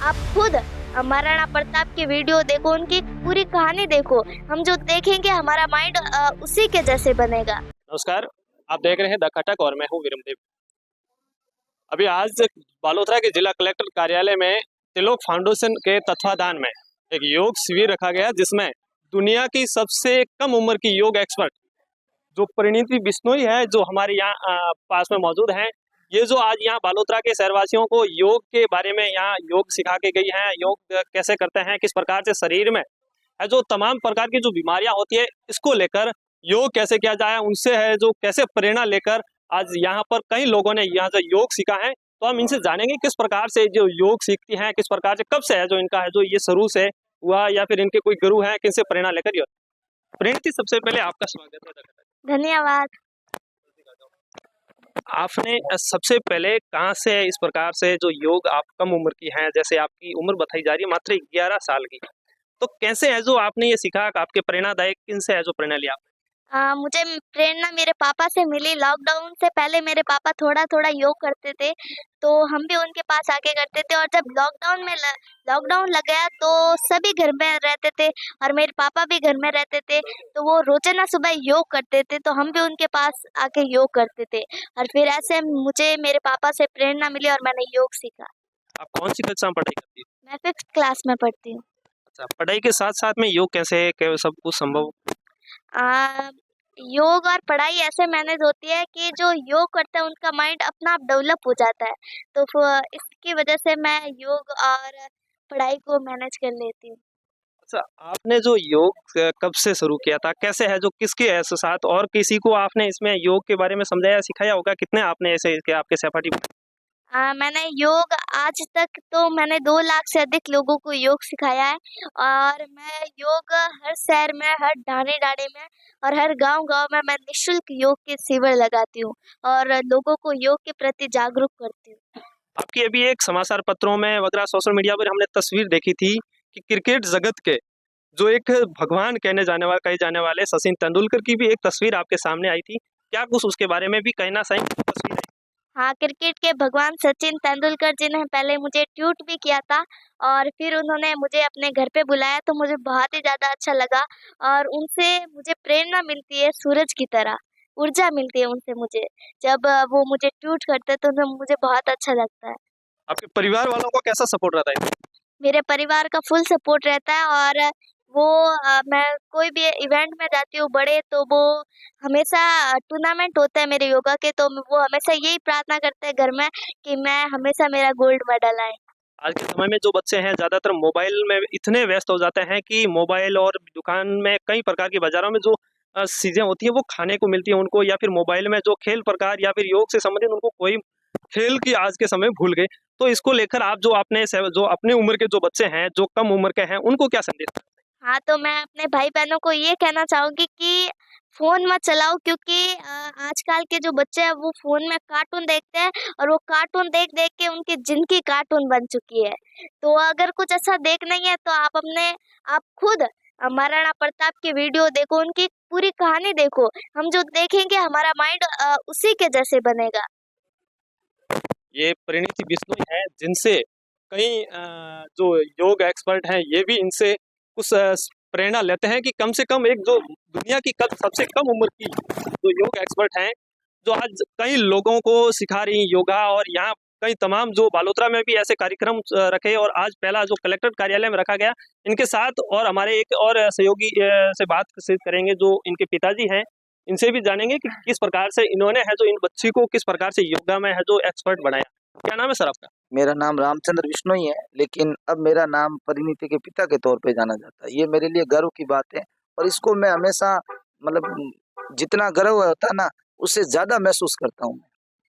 आप खुद महाराणा प्रताप की वीडियो देखो, उनकी पूरी कहानी देखो। हम जो देखेंगे हमारा माइंड उसी के जैसे बनेगा। नमस्कार, आप देख रहे हैं द खटक और मैं हूं विरमदेव। अभी आज बालोतरा के जिला कलेक्टर कार्यालय में त्रिलोक फाउंडेशन के तत्वाधान में एक योग शिविर रखा गया, जिसमें दुनिया की सबसे कम उम्र की योग एक्सपर्ट जो परिणीति बिश्नोई है, जो हमारे यहाँ पास में मौजूद हैं। ये जो आज यहाँ बालोतरा के शहरवासियों को योग के बारे में यहाँ योग सिखा के गई हैं, योग कैसे करते हैं, किस प्रकार से शरीर में है जो तमाम प्रकार की जो बीमारियां होती है, इसको लेकर योग कैसे किया जाए, उनसे है जो कैसे प्रेरणा लेकर आज यहाँ पर कई लोगों ने यहाँ जो योग सीखा है। तो हम इनसे जानेंगे किस प्रकार से जो योग सीखती हैं, किस प्रकार से कब से है जो इनका है जो ये शुरू से हुआ, या फिर इनके कोई गुरु हैं, किनसे प्रेरणा लेकर ये। प्रेरणा, सबसे पहले आपका स्वागत है। धन्यवाद। आपने सबसे पहले कहाँ से इस प्रकार से जो योग, आप कम उम्र की हैं, जैसे आपकी उम्र बताई जा रही है मात्र 11 साल की, तो कैसे है जो आपने ये सीखा, आपके प्रेरणादायक किनसे है जो प्रेरणा लिया आपने? मुझे प्रेरणा मेरे पापा से मिली। लॉकडाउन से पहले मेरे पापा थोड़ा-थोड़ा योग करते थे, तो हम भी उनके पास आके करते थे। और जब लॉकडाउन लग गया तो सभी घर में रहते थे और मेरे पापा भी घर में रहते थे, तो वो रोज़ाना सुबह योग करते थे, तो हम भी उनके पास आके योग करते थे। और फिर ऐसे मुझे मेरे पापा से प्रेरणा मिली और मैंने योग सीखा। आप कौन सी कक्षा में पढ़ाई करती है? मैं 5th क्लास में पढ़ती हूँ। अच्छा, पढ़ाई के साथ साथ में योग कैसे सब कुछ संभव? आ, योग और पढ़ाई ऐसे मैनेज होती है कि जो योग करता है उनका माइंड अपना आप डेवलप हो जाता है, तो इसकी वजह से मैं योग और पढ़ाई को मैनेज कर लेती हूँ। अच्छा, आपने जो योग कब से शुरू किया था, कैसे है जो किसके ऐसे साथ, और किसी को आपने इसमें योग के बारे में समझाया सिखाया होगा, कितने आपने ऐसे के आपके सहपाठी? मैंने योग आज तक तो मैंने 2 लाख से अधिक लोगों को योग सिखाया है। और मैं योग हर शहर में, हर डाँडे-डाँडे में और हर गाँव-गाँव में मैं निःशुल्क योग के शिविर लगाती हूँ और लोगों को योग के प्रति जागरूक करती हूँ। आपकी अभी एक समाचार पत्रों में वगैरह सोशल मीडिया पर हमने तस्वीर देखी थी कि क्रिकेट जगत के जो एक भगवान कहे जाने वाले सचिन तेंदुलकर की भी एक तस्वीर आपके सामने आई थी। क्या कुछ उसके बारे में भी कहना सही तस्वीर है? हाँ, क्रिकेट के भगवान सचिन तेंदुलकर जी ने पहले मुझे ट्वीट भी किया था और फिर उन्होंने मुझे अपने घर पे बुलाया, तो मुझे बहुत ही ज़्यादा अच्छा लगा। और उनसे मुझे प्रेरणा मिलती है सूरज की तरह, ऊर्जा मिलती है उनसे मुझे। जब वो मुझे ट्वीट करते हैं तो मुझे बहुत अच्छा लगता है। आपके परिवार वालों को कैसा सपोर्ट रहता है? मेरे परिवार का फुल सपोर्ट रहता है और वो मैं कोई भी इवेंट में जाती हूँ बड़े, तो वो हमेशा टूर्नामेंट होता है मेरे योगा के, तो वो हमेशा यही प्रार्थना करते हैं घर में कि मैं हमेशा मेरा गोल्ड मेडल आए। आज के समय में जो बच्चे हैं ज़्यादातर मोबाइल में इतने व्यस्त हो जाते हैं कि मोबाइल और दुकान में कई प्रकार की बाज़ारों में जो चीज़ें होती हैं वो खाने को मिलती हैं उनको, या फिर मोबाइल में जो खेल प्रकार या फिर योग से संबंधित उनको कोई खेल की आज के समय भूल गए। तो इसको लेकर आप जो जो अपने उम्र के जो बच्चे हैं, जो कम उम्र के हैं, उनको क्या संदेश? हाँ, तो मैं अपने भाई-बहनों को ये कहना चाहूँगी कि फ़ोन मत चलाओ, क्योंकि आजकल के जो बच्चे हैं वो फ़ोन में कार्टून देखते हैं और वो कार्टून देख-देख के उनकी ज़िंदगी कार्टून बन चुकी है। तो अगर कुछ अच्छा देखना ही है तो आप खुद महाराणा प्रताप की वीडियो देखो, उनकी पूरी कहानी देखो। हम जो देखेंगे हमारा माइंड उसी के जैसे बनेगा। ये परिणीति बिश्नोई है, जिनसे कई जो योग एक्सपर्ट हैं ये भी इनसे कुछ प्रेरणा लेते हैं कि कम से कम एक जो दुनिया की सबसे कम उम्र की जो योग एक्सपर्ट हैं, जो आज कई लोगों को सिखा रही योगा, और यहाँ कई तमाम जो बालोतरा में भी ऐसे कार्यक्रम रखे, और आज पहला जो कलेक्टर कार्यालय में रखा गया इनके साथ। और हमारे एक और सहयोगी से बात करेंगे जो इनके पिताजी हैं, इनसे भी जानेंगे कि किस प्रकार से इन्होंने है जो इन बच्ची को किस प्रकार से योगा में है जो एक्सपर्ट बनाया। क्या नाम है सर आपका? मेरा नाम रामचंद्र बिश्नोई है, लेकिन अब मेरा नाम परिणीति के पिता के तौर पे जाना जाता है। ये मेरे लिए गर्व की बात है और इसको मैं हमेशा मतलब जितना गर्व होता है ना, उससे ज़्यादा महसूस करता हूँ।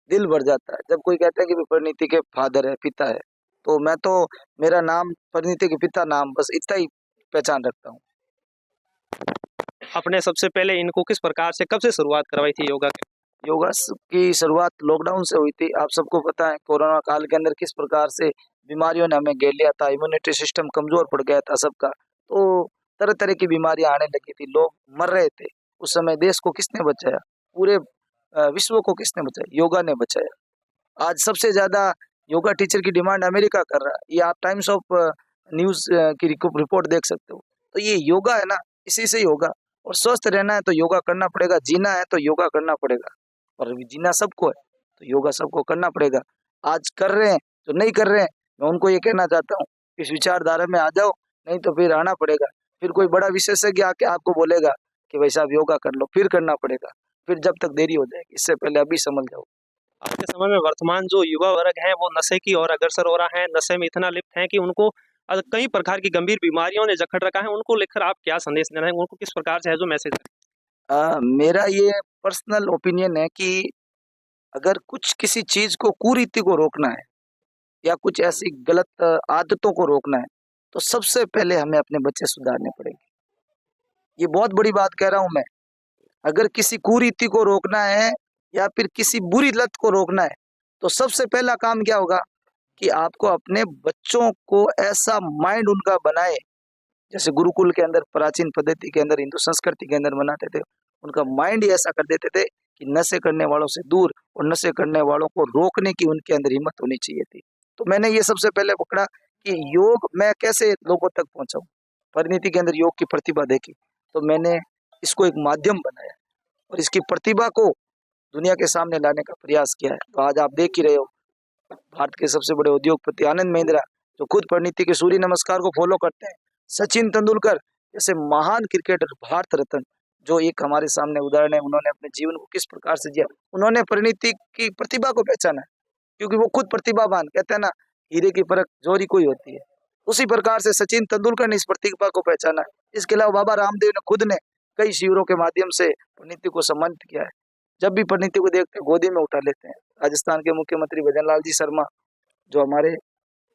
दिल भर जाता है जब कोई कहता है कि परिणीति के फादर है, पिता है, तो मैं तो मेरा नाम परिणीति के पिता नाम बस इतना ही पहचान रखता हूँ। आपने सबसे पहले इनको किस प्रकार से कब से शुरुआत करवाई थी योगा के? योगा की शुरुआत लॉकडाउन से हुई थी। आप सबको पता है कोरोना काल के अंदर किस प्रकार से बीमारियों ने हमें घेर लिया था, इम्यूनिटी सिस्टम कमजोर पड़ गया था सबका, तो तरह तरह की बीमारियां आने लगी थी, लोग मर रहे थे। उस समय देश को किसने बचाया? पूरे विश्व को किसने बचाया? योगा ने बचाया। आज सबसे ज्यादा योगा टीचर की डिमांड अमेरिका कर रहा है। ये आप टाइम्स ऑफ न्यूज़ की रिपोर्ट देख सकते हो। तो ये योगा है ना, इसी से ही होगा। और स्वस्थ रहना है तो योगा करना पड़ेगा, जीना है तो योगा करना पड़ेगा। और अभी जीना सबको है तो योगा सबको करना पड़ेगा। आज कर रहे हैं जो नहीं कर रहे हैं, मैं उनको ये कहना चाहता हूँ, इस विचारधारा में आ जाओ, नहीं तो फिर आना पड़ेगा। फिर कोई बड़ा विशेषज्ञ आके आपको बोलेगा कि भाई साहब योगा कर लो, फिर करना पड़ेगा, फिर जब तक देरी हो जाएगी। इससे पहले अभी समझ जाओ। आज के समय में वर्तमान जो युवा वर्ग है वो नशे की ओर अग्रसर हो रहा है, नशे में इतना लिप्त है कि उनको कई प्रकार की गंभीर बीमारियों ने जकड़ रखा है। उनको लेकर आप क्या संदेश देना है, उनको किस प्रकार से है जो मैसेज है? मेरा ये पर्सनल ओपिनियन है कि अगर कुछ किसी चीज को कुरीति को रोकना है या कुछ ऐसी गलत आदतों को रोकना है तो सबसे पहले हमें अपने बच्चे सुधारने पड़ेंगे। ये बहुत बड़ी बात कह रहा हूं मैं। अगर किसी कुरीति को रोकना है या फिर किसी बुरी लत को रोकना है तो सबसे पहला काम क्या होगा कि आपको अपने बच्चों को ऐसा माइंड उनका बनाए, जैसे गुरुकुल के अंदर प्राचीन पद्धति के अंदर हिंदू संस्कृति के अंदर बनाते थे, उनका माइंड ही ऐसा कर देते थे कि नशे करने वालों से दूर और नशे करने वालों को रोकने की उनके अंदर हिम्मत होनी चाहिए थी। तो मैंने ये सबसे पहले पकड़ा कि योग मैं कैसे लोगों तक पहुंचाऊं। परिणीति के अंदर योग की प्रतिभा देखी तो मैंने इसको एक माध्यम बनाया और इसकी प्रतिभा को दुनिया के सामने लाने का प्रयास किया है। तो आज आप देख ही रहे हो, भारत के सबसे बड़े उद्योगपति आनंद महिंद्रा जो खुद परिणीति के सूर्य नमस्कार को फॉलो करते हैं, सचिन तेंदुलकर जैसे महान क्रिकेटर, भारत रत्न जो एक हमारे सामने उदाहरण है, उन्होंने अपने जीवन को किस प्रकार से जिया, उन्होंने परिणीति की प्रतिभा को पहचाना, क्योंकि वो खुद प्रतिभावान, कहते हैं ना हीरे की परख जोरी कोई होती है, उसी प्रकार से सचिन तेंदुलकर ने इस प्रतिभा को पहचाना। इसके अलावा बाबा रामदेव ने खुद ने कई शिविरों के माध्यम से परिणीति को सम्मानित किया है। जब भी परिणीति को देखते हैं गोदी में उठा लेते हैं। राजस्थान के मुख्यमंत्री भजनलाल जी शर्मा जो हमारे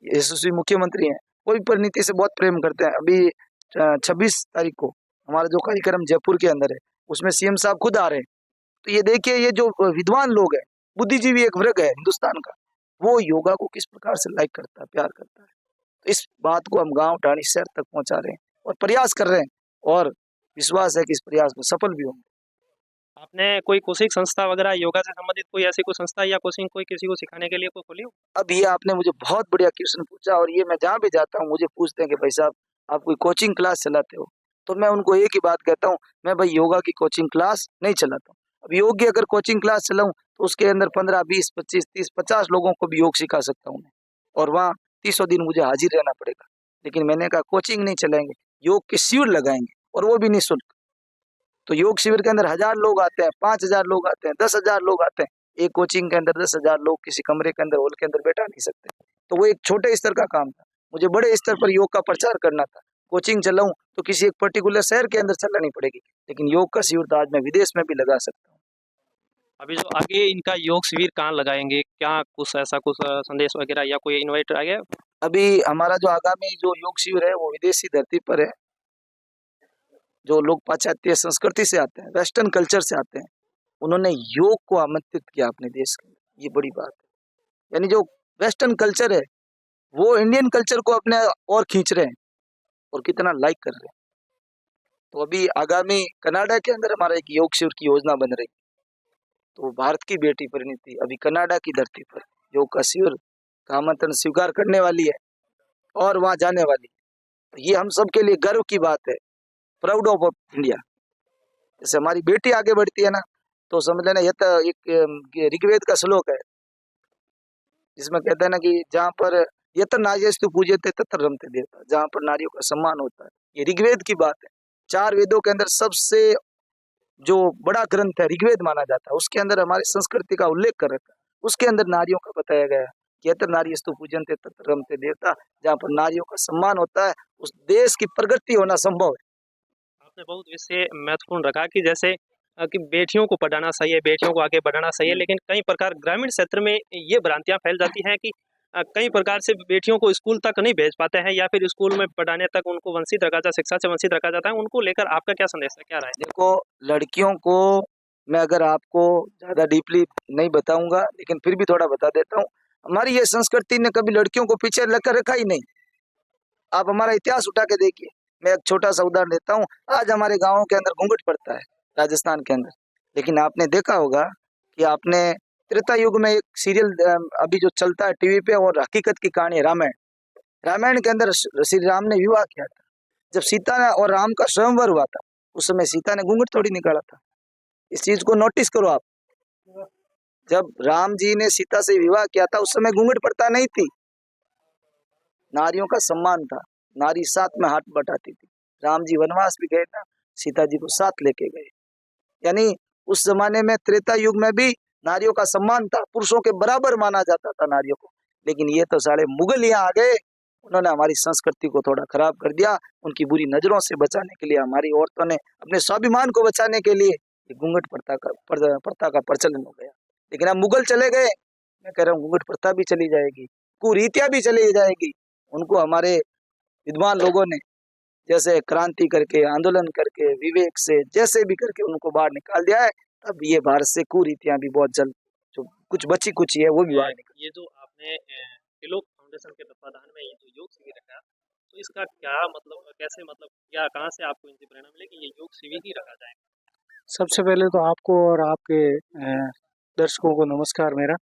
यशस्वी मुख्यमंत्री हैं, वो भी परिणीति से बहुत प्रेम करते हैं। अभी 26 तारीख को हमारा जो कार्यक्रम जयपुर के अंदर है उसमें सीएम साहब खुद आ रहे हैं। तो ये देखिए, ये जो विद्वान लोग हैं, बुद्धिजीवी एक वर्ग है हिंदुस्तान का, वो योगा को किस प्रकार से लाइक करता है, प्यार करता है। तो इस बात को हम गांव ढाणी शहर तक पहुंचा रहे हैं और प्रयास कर रहे हैं और विश्वास है कि इस प्रयास में सफल भी होंगे। आपने कोई कोचिंग संस्था वगैरह योगा से संबंधित कोई ऐसी कोई संस्था या कोचिंग कोई किसी को सिखाने के लिए कोई खोली हो? अब ये आपने मुझे बहुत बढ़िया क्वेश्चन पूछा और ये मैं जहाँ भी जाता हूँ मुझे पूछते हैं कि भाई साहब आप कोई कोचिंग क्लास चलाते हो? तो मैं उनको एक ही बात कहता हूँ, मैं भाई योगा की कोचिंग क्लास नहीं चलाता हूँ। अब योग की अगर कोचिंग क्लास चलाऊं तो उसके अंदर 15, 20, 25, 30, 50 लोगों को भी योग सिखा सकता हूँ मैं, और वहाँ 30 दिन मुझे हाजिर रहना पड़ेगा। लेकिन मैंने कहा कोचिंग नहीं चलाएंगे, योग के शिविर लगाएंगे और वो भी निःशुल्क। तो योग शिविर के अंदर 1000 लोग आते हैं, 5000 लोग आते हैं, 10,000 लोग आते हैं। एक कोचिंग के अंदर 10,000 लोग किसी कमरे के अंदर, हॉल के अंदर बैठा नहीं सकते। तो वो एक छोटे स्तर का काम था, मुझे बड़े स्तर पर योग का प्रचार करना था। कोचिंग चलाऊं तो किसी एक पर्टिकुलर शहर के अंदर चलानी पड़ेगी, लेकिन योग का शिविर तो आज मैं विदेश में भी लगा सकता हूँ। अभी जो आगे इनका योग शिविर कहाँ लगाएंगे, क्या कुछ ऐसा कुछ संदेश वगैरह या कोई इन्वाइट आ गया? अभी हमारा जो आगामी जो योग शिविर है वो विदेशी धरती पर है। जो लोग पाश्चात्य संस्कृति से आते हैं, वेस्टर्न कल्चर से आते हैं, उन्होंने योग को आमंत्रित किया अपने देश के। ये बड़ी बात है, यानी जो वेस्टर्न कल्चर है वो इंडियन कल्चर को अपने और खींच रहे हैं और कितना लाइक कर रहे हैं। तो अभी आगामी कनाडा के अंदर हमारा एक योग शिविर की योजना बन रही है। तो भारत की बेटी परिणीति अभी कनाडा की धरती पर योग का शिविर का आमंत्रण स्वीकार करने वाली है और वहां जाने वाली है। तो ये हम सबके लिए गर्व की बात है, प्राउड ऑफ इंडिया। जैसे हमारी बेटी आगे बढ़ती है ना, तो समझ लेना, यह तो एक ऋग्वेद का श्लोक है जिसमें कहते हैं ना कि जहाँ पर यत्र नार्यस्तु पूज्यते तत्र रमते देवता, जहाँ पर नारियों का सम्मान होता है, ये ऋग्वेद की बात है। 4 वेदों के अंदर सबसे जो बड़ा ग्रंथ है ऋग्वेद माना जाता है, उसके अंदर हमारी संस्कृति का उल्लेख कर रखा है। उसके अंदर नारियों का बताया गया है कि यत्र नार्यस्तु पूज्यन्ते तत्र रमते देवता, जहाँ पर नारियों का सम्मान होता है उस देश की प्रगति होना संभव है। आपने बहुत विषय महत्वपूर्ण रखा कि जैसे कि बेटियों को पढ़ाना सही है, बेटियों को आगे बढ़ाना सही है, लेकिन कई प्रकार ग्रामीण क्षेत्र में ये भ्रांतियां फैल जाती हैं कि कई प्रकार से बेटियों को स्कूल तक नहीं भेज पाते हैं या फिर स्कूल में पढ़ाने तक उनको वंचित रखा जाता है, शिक्षा से वंचित रखा जाता है। उनको लेकर आपका क्या संदेश है, क्या राय है? देखो, लड़कियों को मैं अगर आपको ज्यादा डीपली नहीं बताऊंगा, लेकिन फिर भी थोड़ा बता देता हूँ। हमारी ये संस्कृति ने कभी लड़कियों को पीछे लेकर रखा ही नहीं। आप हमारा इतिहास उठा के देखिए। मैं एक छोटा सा उदाहरण देता हूँ। आज हमारे गाँवों के अंदर घूंघट पड़ता है राजस्थान के अंदर, लेकिन आपने देखा होगा कि आपने त्रेता युग में एक सीरियल अभी जो चलता है टीवी पे, और हकीकत की कहानी है रामायण। रामायण के अंदर श्री राम ने विवाह किया था। जब सीता और राम का स्वयंवर हुआ था, उस समय सीता ने घूंघट थोड़ी निकाला था। इस चीज को नोटिस करो आप। जब राम जी ने सीता से विवाह किया था, उस समय घूंघट प्रथा नहीं थी। नारियों का सम्मान था, नारी साथ में हाथ बटाती थी। राम जी वनवास भी गए था, सीता जी को साथ लेके गए। यानी उस जमाने में त्रेता युग में भी नारियों का सम्मान था, पुरुषों के बराबर माना जाता था नारियों को। लेकिन ये तो सारे मुगल यहाँ आ गए, उन्होंने हमारी संस्कृति को थोड़ा खराब कर दिया। उनकी बुरी नजरों से बचाने के लिए हमारी औरतों ने अपने स्वाभिमान को बचाने के लिए ये घूंघट प्रथा का प्रचलन हो गया। लेकिन अब मुगल चले गए, मैं कह रहा हूँ घूंघट प्रथा भी चली जाएगी, कुरीतियां भी चली जाएगी। उनको हमारे विद्वान लोगों ने जैसे क्रांति करके, आंदोलन करके, विवेक से जैसे भी करके उनको बाहर निकाल दिया है। अब ये भारत से कुरीतियां भी बहुत जल्द जो कुछ बची कुछ है वो भी बाहर निकल। ये जो आपने त्रिलोक फाउंडेशन के तत्वाधान में ये जो योग शिविर रखा, तो इसका क्या मतलब, कैसे मतलब, क्या कहाँ से आपको इनकी प्रेरणा मिले कि ये योग शिविर ही रखा जाए? सबसे पहले तो आपको और आपके दर्शकों को नमस्कार मेरा।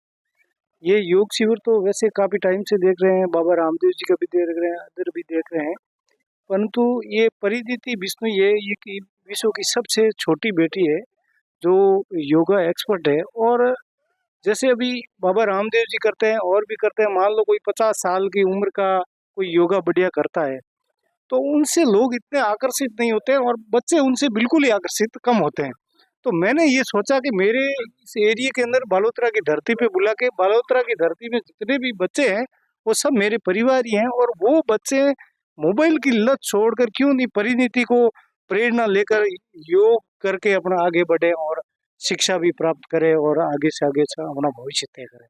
ये योग शिविर तो वैसे काफ़ी टाइम से देख रहे हैं, बाबा रामदेव जी का भी देख रहे हैं, अदर भी देख रहे हैं, परंतु ये परिणीति बिश्नोई ये कि विश्व की सबसे छोटी बेटी है जो योगा एक्सपर्ट है। और जैसे अभी बाबा रामदेव जी करते हैं और भी करते हैं, मान लो कोई 50 साल की उम्र का कोई योगा बढ़िया करता है, तो उनसे लोग इतने आकर्षित नहीं होते हैं और बच्चे उनसे बिल्कुल ही आकर्षित कम होते हैं। तो मैंने ये सोचा कि मेरे इस एरिया के अंदर बालोतरा की धरती पे बुला के, बालोतरा की धरती में जितने भी बच्चे हैं वो सब मेरे परिवार ही हैं, और वो बच्चे मोबाइल की लत छोड़कर क्यों नहीं परिणीति को प्रेरणा लेकर योग करके अपना आगे बढ़े और शिक्षा भी प्राप्त करें और आगे से आगे अपना भविष्य तय करें।